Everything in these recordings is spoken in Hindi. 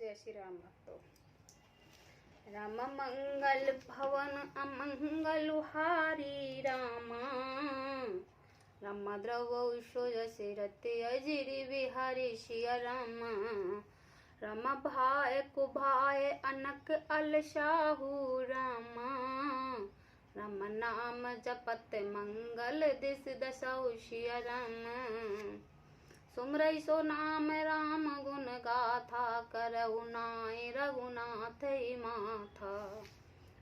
जय श्री राम भक्तों। राम मंगल भवन अमंगल हारी रामा, राम द्रव जसे रते अजिरी बिहारी शिया रामा। राम भाय कुभाय अनक अलशाहू रामा, राम नाम जपत मंगल दिस दसौ शिया रामा। सुमरई सो नाम राम गुण गाथा, करहु नाय रघुनाथ माथा।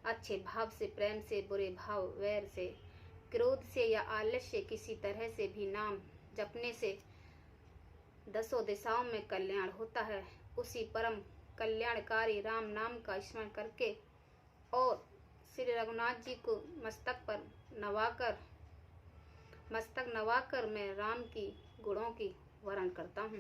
अच्छे भाव से, प्रेम से, बुरे भाव वैर से, क्रोध से या आलस्य किसी तरह से भी नाम जपने से दसों दिशाओं में कल्याण होता है। उसी परम कल्याणकारी राम नाम का स्मरण करके और श्री रघुनाथ जी को मस्तक नवाकर मैं राम की गुणों की वर्ण करता हूँ।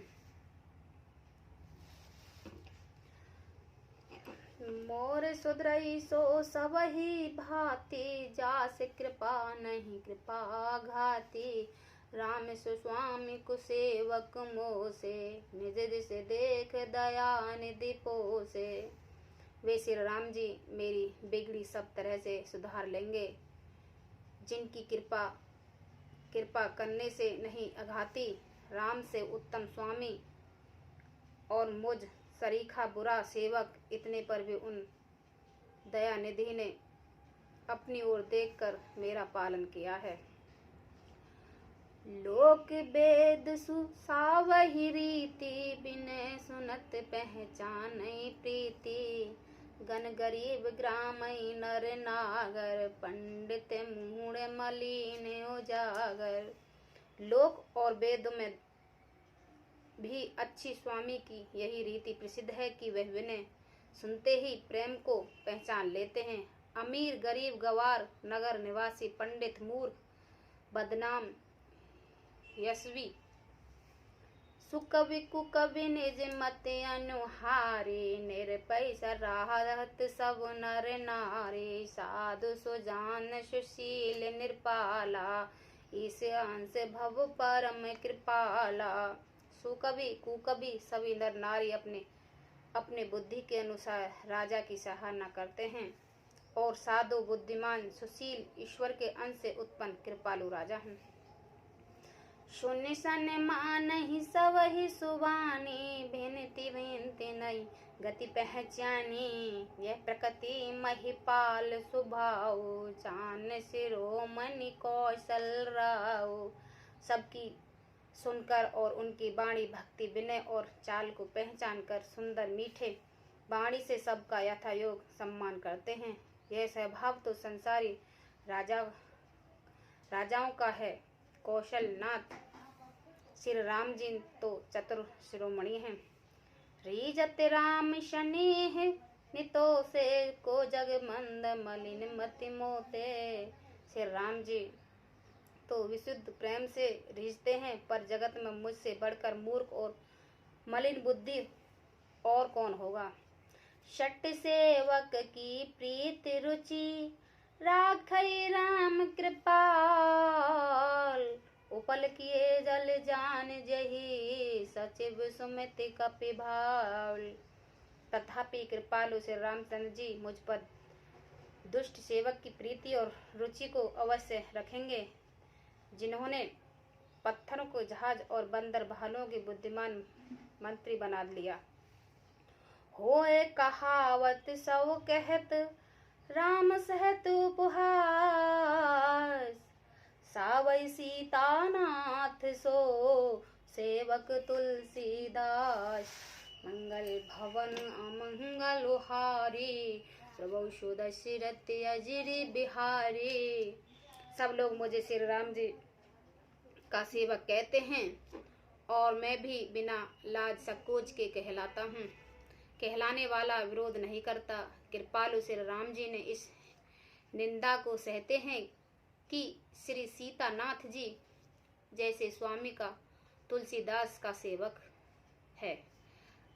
मोर सुधरई सो सबही भांति, जास कृपा नहीं कृपा घाती। राम सुस्वामी कुसेवक मोसे, निज दिस देख दया निधि पोसे। वे श्री राम जी मेरी बिगड़ी सब तरह से सुधार लेंगे, जिनकी कृपा करने से नहीं अघाती। राम से उत्तम स्वामी और मुझ सरीखा बुरा सेवक, इतने पर भी उन दया निधि ने अपनी ओर देखकर मेरा पालन किया है। लोक वेद सुसावही रीति, बिनय सुनत पहचान प्रीति। गण गरीब ग्रामई नर नागर, पंडित मूढ़ मलिन उजागर। लोक और वेद में भी अच्छी स्वामी की यही रीति प्रसिद्ध है कि वह विनय सुनते ही प्रेम को पहचान लेते हैं। अमीर गरीब गवार, नगर निवासी, पंडित मूर्ख बदनाम यशवी, सुकवि कुकवि निज मत अनुहारे। निरपय सराहत सब नर नारी, साधु सुजान सुशील निरपाला। इस अंश भव परम कृपाला। सुकवि कुकवि सभी नर नारी अपने बुद्धि के अनुसार राजा की सराहना करते हैं, और साधु बुद्धिमान सुशील ईश्वर के अंश से उत्पन्न कृपालु राजा हैं। शून्य सन मानहि सबहि सुवानी, भिनति भिनति नई गति पहचानी। यह प्रकृति महिपाल सुभाव, जान शिरोमणि कौशल राव। सबकी सुनकर और उनकी वाणी भक्ति विनय और चाल को पहचान कर सुंदर मीठे वाणी से सबका यथायोग सम्मान करते हैं। यह स्वभाव तो संसारी राजाओं का है। कौशल नाथ श्री राम जी तो चतुर शिरोमणि हैं। रीजत राम शनेह नितो से, को जग मंद मलिन मति मोते। श्री राम जी तो विशुद्ध प्रेम से रीझते हैं, पर जगत में मुझसे बढ़कर मूर्ख और मलिन बुद्धि और कौन होगा। शट सेवक की प्रीति रुचि, राखई राम कृपाल। उपल किए जल जान जही, सचिव सुमिति कपि भाल। तथापि कृपालु श्री रामचंद्र जी मुझ पर दुष्ट सेवक की प्रीति और रुचि को अवश्य रखेंगे, जिन्होंने पत्थरों को जहाज और बंदर भालुओं के बुद्धिमान मंत्री बना लिया। होए कहावत सब कहत, राम सहत उपहास। सावई सीतानाथ सो, सेवक तुलसीदास। मंगल भवन अमंगल हारी, प्रभु सुदशि रति अजिरी बिहारी। सब लोग मुझे श्री राम जी का सेवक कहते हैं, और मैं भी बिना लाज संकोच के कहलाता हूँ। कहलाने वाला विरोध नहीं करता। कृपालु श्री राम जी ने इस निंदा को सहते हैं कि श्री सीतानाथ जी जैसे स्वामी का तुलसीदास का सेवक है।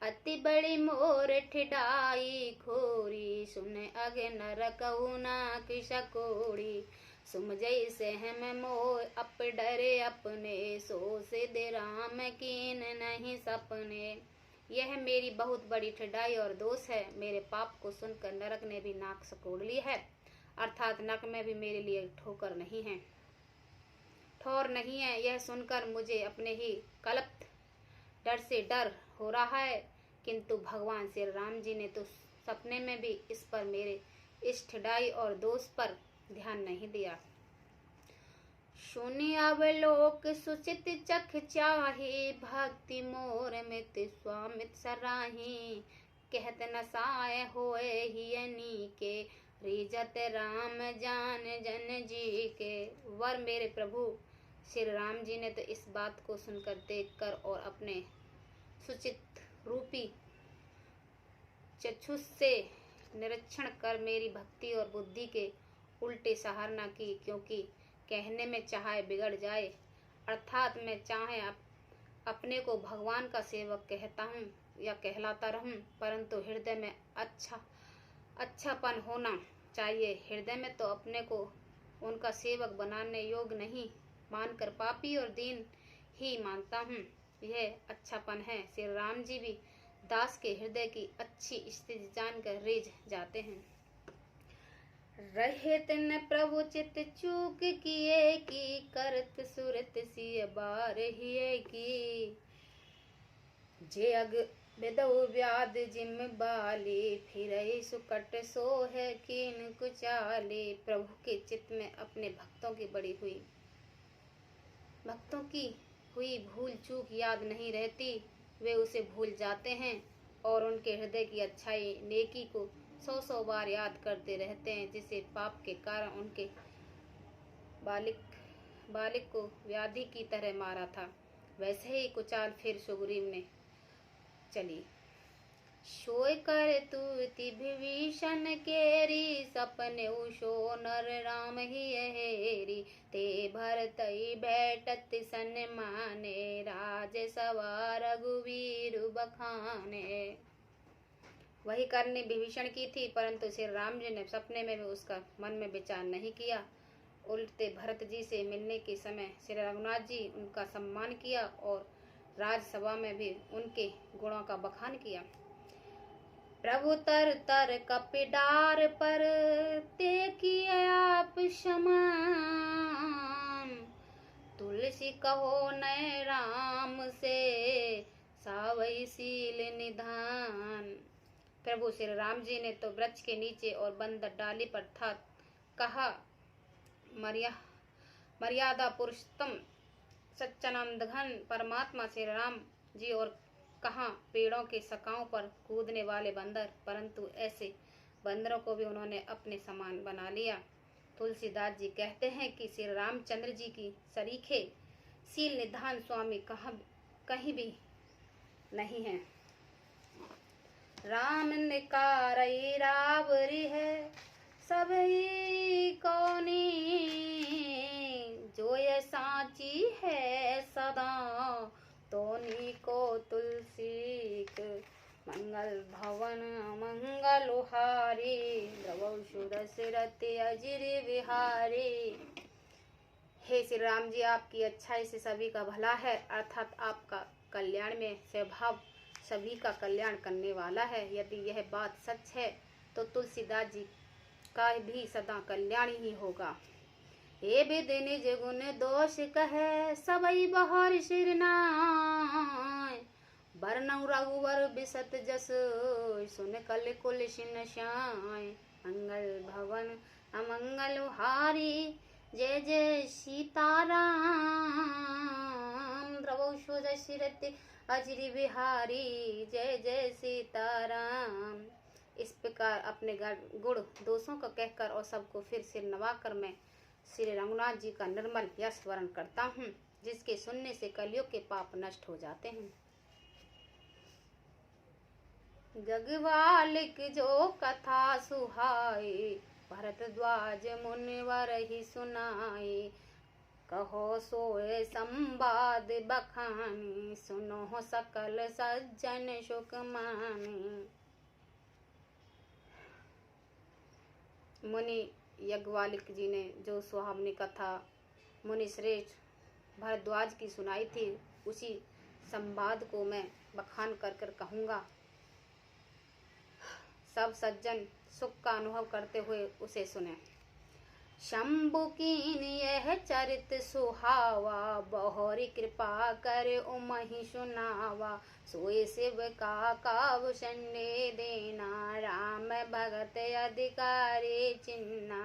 अति बड़ी मोर ठिडाई खोरी, सुन अगे नर कहु ना किसकोड़ी। सुम जैसे हम मोह अप डरे अपने, सो सिद्ध राम कीन नहीं सपने। यह मेरी बहुत बड़ी ठिठाई और दोष है। मेरे पाप को सुनकर नरक ने भी नाक सिकोड़ ली है, अर्थात नरक में भी मेरे लिए ठोकर नहीं है, ठौर नहीं है। यह सुनकर मुझे अपने ही कल्पित डर से डर हो रहा है, किंतु भगवान श्री राम जी ने तो सपने में भी इस पर मेरे इस ठिठाई और दोष पर ध्यान नहीं दिया। सुनि अवलोक सुचित चख चाहे, भक्ति मोर मित स्वामित सराही। कहत न साय होए हियनी के, रिजत राम जान जन जी के। वर मेरे प्रभु श्री राम जी ने तो इस बात को सुनकर, देखकर और अपने सुचित रूपी चक्षुष से निरीक्षण कर मेरी भक्ति और बुद्धि के उल्टे सराहना की, क्योंकि कहने में चाहे बिगड़ जाए, अर्थात मैं चाहे अपने को भगवान का सेवक कहता हूँ या कहलाता रहूं, परंतु हृदय में अच्छापन होना चाहिए। हृदय में तो अपने को उनका सेवक बनाने योग्य नहीं मानकर पापी और दीन ही मानता हूँ, यह अच्छापन है। श्री राम जी भी दास के हृदय की अच्छी स्थिति जानकर रिझ जाते हैं। रहे तिन प्रभु चित चूक किए की, करत सुरत सिय बार हिए की। जे अग बेदऊ व्याध जिम बाली, फिर सुकट सो है कीन कुचाले। प्रभु के चित्त में अपने भक्तों की हुई भूल चूक याद नहीं रहती, वे उसे भूल जाते हैं और उनके हृदय की अच्छाई नेकी को 100 बार याद करते रहते हैं, जिसे पाप के कारण उनके बालिक को व्याधि की तरह मारा था, वैसे ही कुचाल फिर सुग्रीव ने चली। सोय कर तूति विभीषण केरी, सपने उशो नर राम ही हेरी। ते भरतई बैठत सन्माने, राज सवार रघुवीर बखाने। वही करनी विभीषण की थी, परंतु श्री राम जी ने सपने में भी उसका मन में विचार नहीं किया। उल्टे भरत जी से मिलने के समय श्री रघुनाथ जी उनका सम्मान किया और राजसभा में भी उनके गुणों का बखान किया। प्रभु तर तर कपिडार पर, ते किए आप समान। तुलसी कहो नय राम से, सावई सील निधान। प्रभु श्री राम जी ने तो वृक्ष के नीचे और बंदर डाली पर था कहा, मर्यादा पुरुषोत्तम सच्चिदानंद घन परमात्मा श्री राम जी, और कहा पेड़ों के शाखाओं पर कूदने वाले बंदर, परंतु ऐसे बंदरों को भी उन्होंने अपने समान बना लिया। तुलसीदास जी कहते हैं कि श्री रामचंद्र जी की सरीखे शील निधान स्वामी कहीं भी नहीं है। राम निकारई रावरी है, सबही कौनी। जो ये साची है सदा, तोनी को तुलसी मंगल भवन मंगल हारी। द्रवौ सुदशरथ अजिर विहारी। हे श्री राम जी, आपकी अच्छाई से सभी का भला है, अर्थात आपका कल्याण में स्वभाव सभी का कल्याण करने वाला है। यदि यह बात सच है तो तुलसीदास जी का भी सदा कल्याण ही होगा। हे विधि निज गुण दोष कहे, सबई बहर सिरनाय। बरनऊ रघुवर बिसत जस, सुन कल कुल सिन श्याय। मंगल भवन अमंगल हारी, जय जय सीताराम। द्रवौ सुदशरथ अजिर बिहारी, जय जय सीताराम। इस प्रकार अपने गुण दोषों को कहकर और सबको फिर सिर नवाकर मैं श्री रघुनाथ जी का निर्मल यश वर्ण करता हूँ, जिसके सुनने से कलियुग के पाप नष्ट हो जाते हैं। जगवालिक जो कथा सुहाई, भरद्वाज मुनिवर ही सुनाई। कहो सोए संवाद बखानी, सुनो सकल सज्जन सुख मानी। मुनि यज्ञवालिक जी ने जो सुहावनी कथा मुनि श्रेष्ठ भरद्वाज की सुनाई थी, उसी संवाद को मैं बखान कर कर कहूँगा। सब सज्जन सुख का अनुभव करते हुए उसे सुने। शंभु कीन यह चरित सुहावा, बहुरी कृपा कर उमहि सुनावा। सोए शिव का काभूषण देना, राम भगत अधिकारी चिन्ना।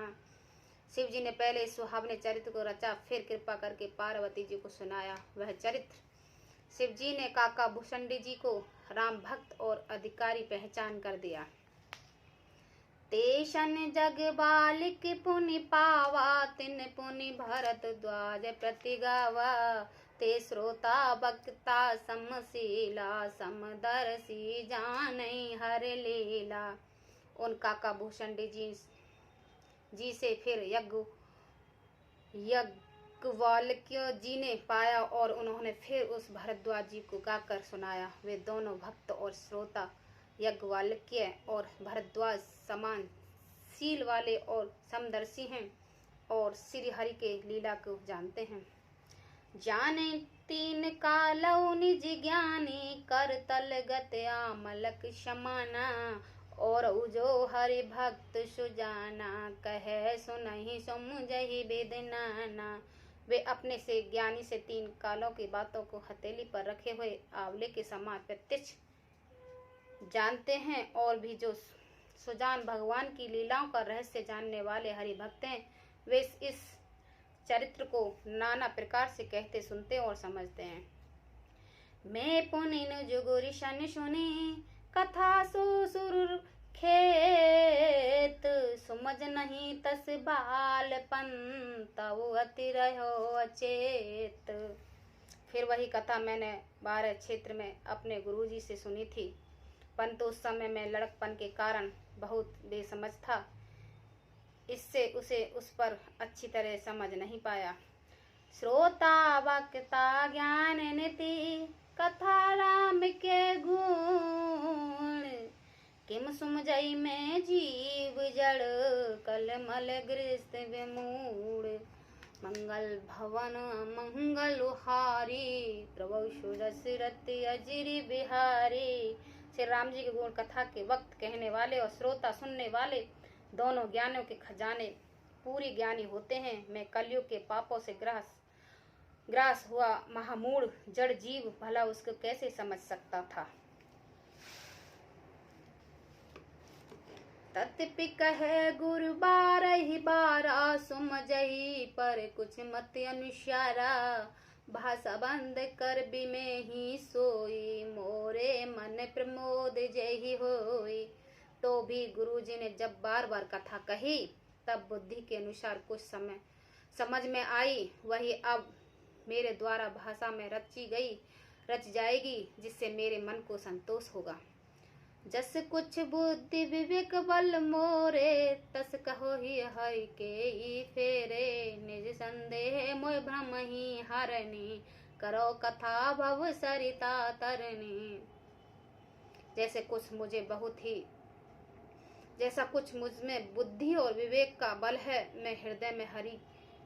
शिव जी ने पहले इस सुहावने चरित्र को रचा, फिर कृपा करके पार्वती जी को सुनाया। वह चरित्र शिव जी ने काका भूषणी जी को राम भक्त और अधिकारी पहचान कर दिया। तेशन जग बालिक पुनि पावा, तिन पुनि भरत द्वाज प्रति गावा। ते श्रोता वक्ता समशीला, समदर्शी जानई हर लीला। उन काका भूषणी जी से फिर याज्ञवल्क्य जी ने पाया और उन्होंने फिर उस भरद्वाज जी को गाकर सुनाया। वे दोनों भक्त और श्रोता याज्ञवल्क्य और भरद्वाज समान शील वाले और समदर्शी हैं और श्री हरि के लीला को जानते हैं। जाने तीन कालौ निज ज्ञानी, कर तल गत आमलक समाना। और उजो हरि भक्त सुजाना, कहे सुनहि समुझहि वेद नाना। वे अपने से ज्ञानी से तीन कालों की बातों को हथेली पर रखे हुए आंवले के समान प्रत्यक्ष जानते हैं और भी जो सुजान भगवान की लीलाओं का रहस्य जानने वाले हरि भक्त हैं, वे इस चरित्र को नाना प्रकार से कहते सुनते और समझते हैं। मैं पुनिन जुगुरि शन सुनी, कथा सुर खेत। सुमझ नहीं तस बालपन, तब अति रहो अचेत। फिर वही कथा मैंने 12 क्षेत्र में अपने गुरुजी से सुनी थी, परंतु उस समय में लड़कपन के कारण बहुत बेसमझ था, इससे उसे उस पर अच्छी तरह समझ नहीं पाया। श्रोता वक्ता ज्ञान नीति, कथा राम के गुण। किम सुमझई में जीव जड़, कलमल गृहस्थ विमूढ़। मंगल भवन मंगल हारी, प्रभु सुदशरथ अजिर बिहारी। श्री राम जी के गुण कथा के वक्त कहने वाले और श्रोता सुनने वाले दोनों ज्ञानों के खजाने पूरी ज्ञानी होते हैं। मैं कलयुग के पापों से ग्रास हुआ महामूढ़ जड़ जीव भला उसको कैसे समझ सकता था। तत्पि कहे गुरु बारहि बारा, सुमझहि पर कुछ मत अनुसारा। भाषा बंद कर बि में ही सोई, मोरे मन प्रमोद जहि होई। तो भी गुरुजी ने जब बार बार कथा कही, तब बुद्धि के अनुसार कुछ समय समझ में आई, वही अब मेरे द्वारा भाषा में रच जाएगी, जिससे मेरे मन को संतोष होगा। जस कुछ बुद्धि विवेक बल मोरे, तस कहो ही हरि के फेरे। निज संदेह मोह भ्रम ही हरनी, करो कथा भव सरिता तरनी। जैसा कुछ मुझ में बुद्धि और विवेक का बल है, मैं हृदय में हरि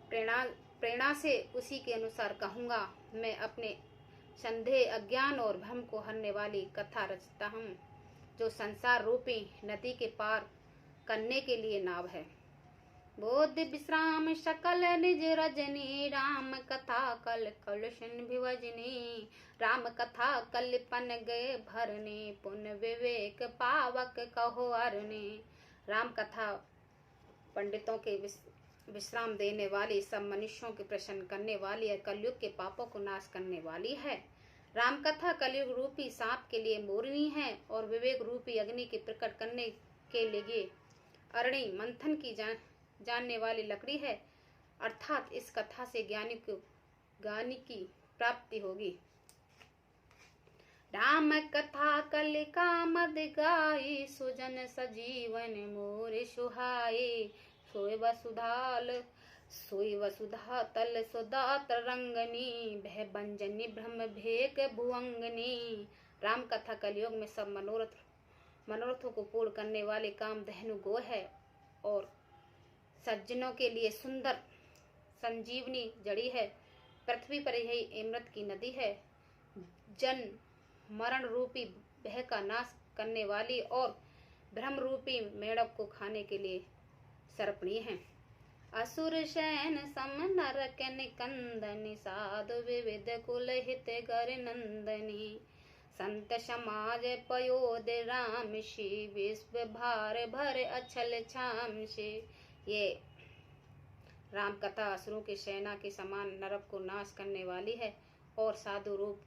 प्रेरणा से उसी के अनुसार कहूँगा। मैं अपने संदेह अज्ञान और भ्रम को हरने वाली कथा रचता हूँ, जो संसार रूपी नदी के पार करने के लिए नाव है। बोध विश्राम सकल निज रजनी, राम कथा कल कलुषण भिवजनी। राम कथा कल्पन गए भरनी, पुण्य विवेक पावक कहो अरनी। राम कथा पंडितों के विश्राम देने वाली, सब मनुष्यों के प्रसन्न करने वाली और कलयुग के पापों को नाश करने वाली है। राम कथा कलयुग रूपी सांप के लिए मोरनी है और विवेक रूपी अग्नि के प्रकट करने के लिए अरणी मंथन की जानने वाली लकड़ी है। अर्थात इस कथा से ज्ञानी की प्राप्ति होगी। राम कथा कल कामद गाई, सुजन सजीवन मोर सुहाई। सोई वसुधा तल सुदात रंगनी, भय बंजनी ब्रह्म भेक भुवंगनी। राम कथा कलयुग में सब मनोरथों को पूर्ण करने वाले काम दहनु गो है और सज्जनों के लिए सुंदर संजीवनी जड़ी है। पृथ्वी पर यही अमृत की नदी है। जन्म मरण रूपी भय का नाश करने वाली और ब्रह्म रूपी मेढक को खाने के लिए सर्पणीय है। असुर शयन सम नरक निकंदनी साधु विविध कुल हित गर नंदनी संत समाज पयोद राम श्री विश्व भार भर अछल छाम से। ये राम कथा असुरों की सेना के समान नरक को नाश करने वाली है और साधु रूप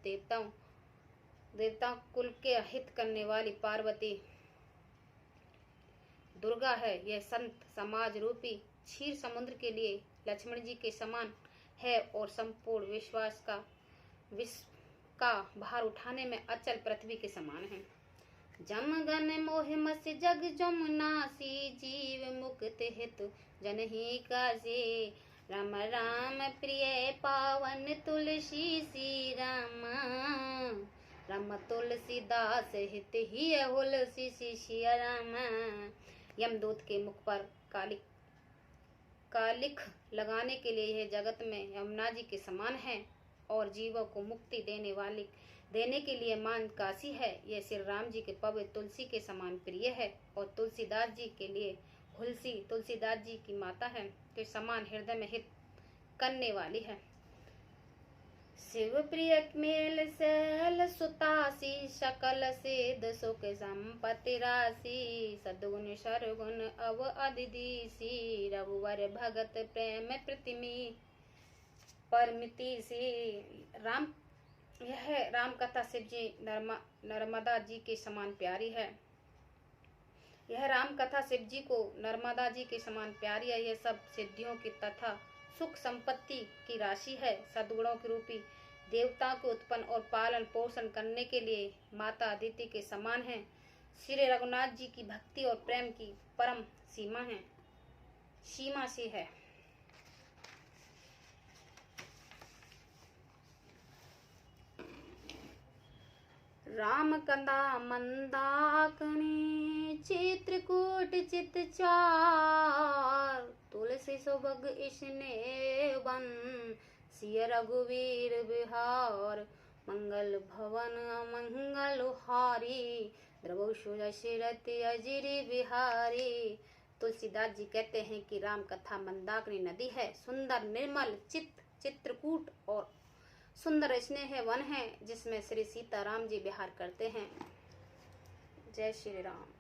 देवता कुल के हित करने वाली पार्वती दुर्गा है। यह संत समाज रूपी क्षीर समुद्र के लिए लक्ष्मण जी के समान है और संपूर्ण विश्व का भार उठाने में अचल पृथ्वी के समान है। जमगन मोह मस जग जमुनासी जीव मुक्त हित जनहि कासे। राम राम प्रिय पावन तुलसी सी राम राम तुलसीदास हित ही हुलसी सिया राम। यमदूत के मुख पर कालिख लगाने के लिए यह जगत में यमुना जी के समान है और जीवों को मुक्ति देने के लिए मान काशी है। यह श्री राम जी के पवित्र तुलसी के समान प्रिय है और तुलसीदास जी के लिए हुलसी तुलसीदास जी की माता है के समान हृदय में हित करने वाली है। शिव प्रिय मेल सैल सुतासी सकल सिद्ध सुख संपत्ति राशि। सद्गुण सरगुण अव अदिदीसी रघुवर भगत प्रेम प्रतिमी परमिति सी। यह राम कथा शिव जी नर्मदा जी के समान प्यारी है। यह राम कथा शिव जी को नर्मदा जी के समान प्यारी है। यह सब सिद्धियों की तथा सुख संपत्ति की राशि है। सद्गुणों की रूपी देवता को उत्पन्न और पालन पोषण करने के लिए माता अदिति के समान है। श्री रघुनाथ जी की भक्ति और प्रेम की परम सीमा से है। राम कंदा मंदाकिनी चित्रकूट चित चार। तुलसी सुभग इसने वन सिय रघुवीर बिहार। मंगल भवन मंगल हारी द्रवो सुरति अजिरी बिहारी। तुलसीदास जी कहते हैं कि राम कथा मंदाकिनी नदी है, सुंदर निर्मल चित्रकूट और सुंदर स्नेह वन है जिसमें श्री सीताराम जी विहार करते हैं। जय श्री राम।